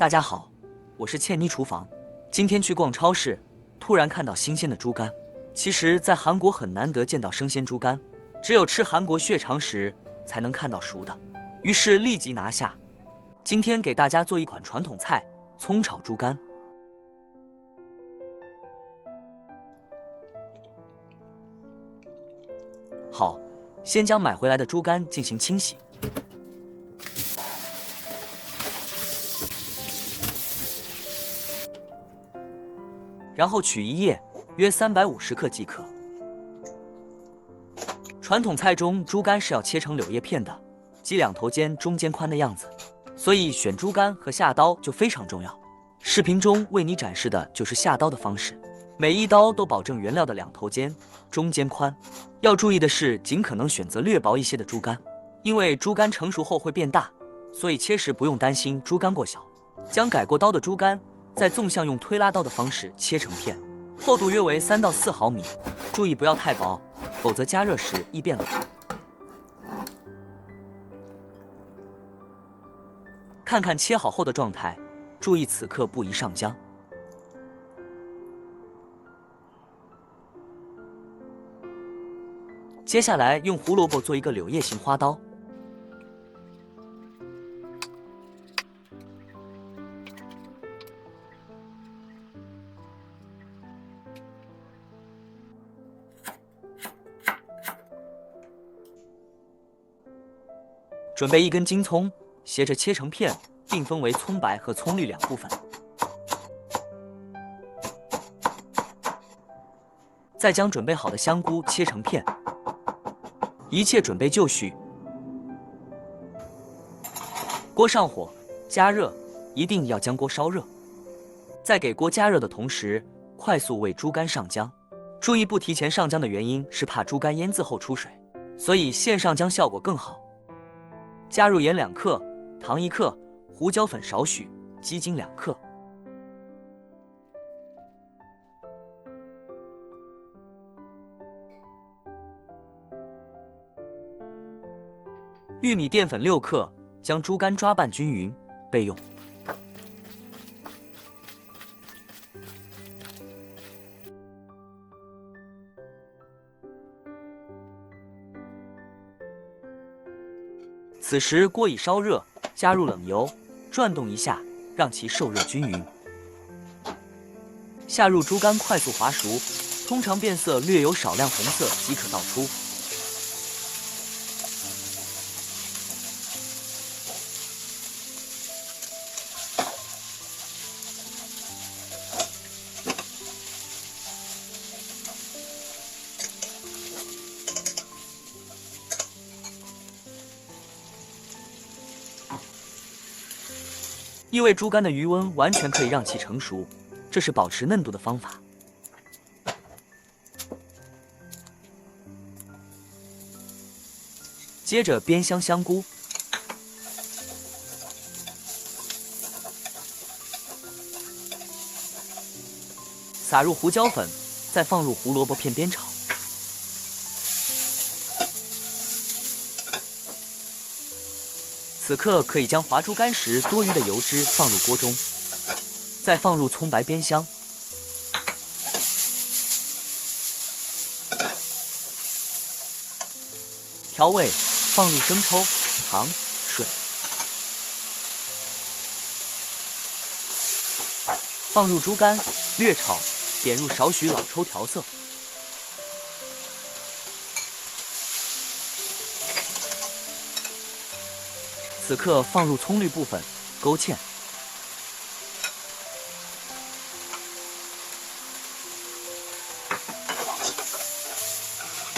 大家好，我是倩妮厨房。今天去逛超市，突然看到新鲜的猪肝。其实，在韩国很难得见到生鲜猪肝，只有吃韩国血肠时才能看到熟的。于是立即拿下。今天给大家做一款传统菜——葱炒猪肝。好，先将买回来的猪肝进行清洗。然后取一叶，约350克即可。传统菜中，猪肝是要切成柳叶片的，即两头尖、中间宽的样子，所以选猪肝和下刀就非常重要。视频中为你展示的就是下刀的方式，每一刀都保证原料的两头尖、中间宽。要注意的是，尽可能选择略薄一些的猪肝，因为猪肝成熟后会变大，所以切时不用担心猪肝过小。将改过刀的猪肝再纵向用推拉刀的方式切成片，厚度约为3到4毫米，注意不要太薄，否则加热时易变老。看看切好后的状态，注意此刻不宜上浆。接下来用胡萝卜做一个柳叶形花刀。准备1根金葱，斜着切成片，并分为葱白和葱绿两部分。再将准备好的香菇切成片。一切准备就绪。锅上火，加热，一定要将锅烧热。在给锅加热的同时，快速为猪肝上浆。注意不提前上浆的原因是怕猪肝腌渍后出水，所以现上浆效果更好。加入盐2克，糖1克，胡椒粉少许，鸡精2克。玉米淀粉6克，将猪肝抓拌均匀，备用。此时锅已烧热，加入冷油，转动一下，让其受热均匀。下入猪肝快速滑熟，通常变色略有少量红色即可倒出。因为猪肝的余温完全可以让其成熟，这是保持嫩度的方法。接着煸香香菇，撒入胡椒粉，再放入胡萝卜片煸炒。此刻可以将滑猪肝时多余的油脂放入锅中，再放入葱白煸香，调味放入生抽、糖、水，放入猪肝，略炒，点入少许老抽调色。此刻放入葱绿部分，勾芡，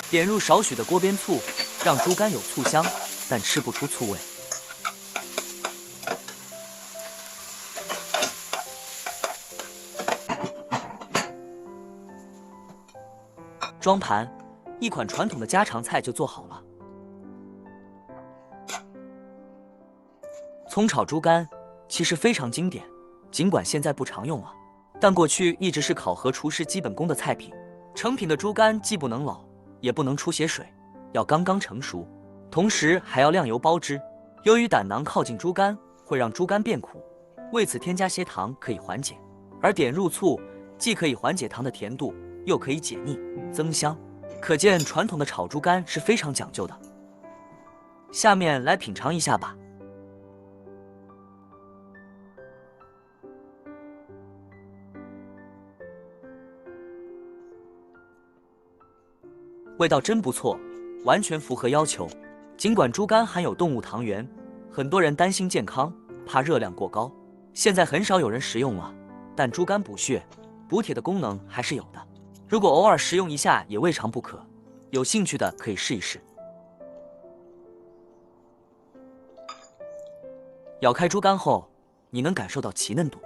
点入少许的锅边醋，让猪肝有醋香，但吃不出醋味。装盘，一款传统的家常菜就做好了。葱炒猪肝其实非常经典，尽管现在不常用了，但过去一直是考核厨师基本功的菜品。成品的猪肝既不能老，也不能出血水，要刚刚成熟，同时还要晾油包汁。由于胆囊靠近猪肝，会让猪肝变苦，为此添加些糖可以缓解，而点入醋既可以缓解糖的甜度，又可以解腻增香。可见传统的炒猪肝是非常讲究的。下面来品尝一下吧。味道真不错，完全符合要求。尽管猪肝含有动物糖原，很多人担心健康，怕热量过高，现在很少有人食用了。但猪肝补血、补铁的功能还是有的，如果偶尔食用一下也未尝不可。有兴趣的可以试一试。咬开猪肝后，你能感受到其嫩度。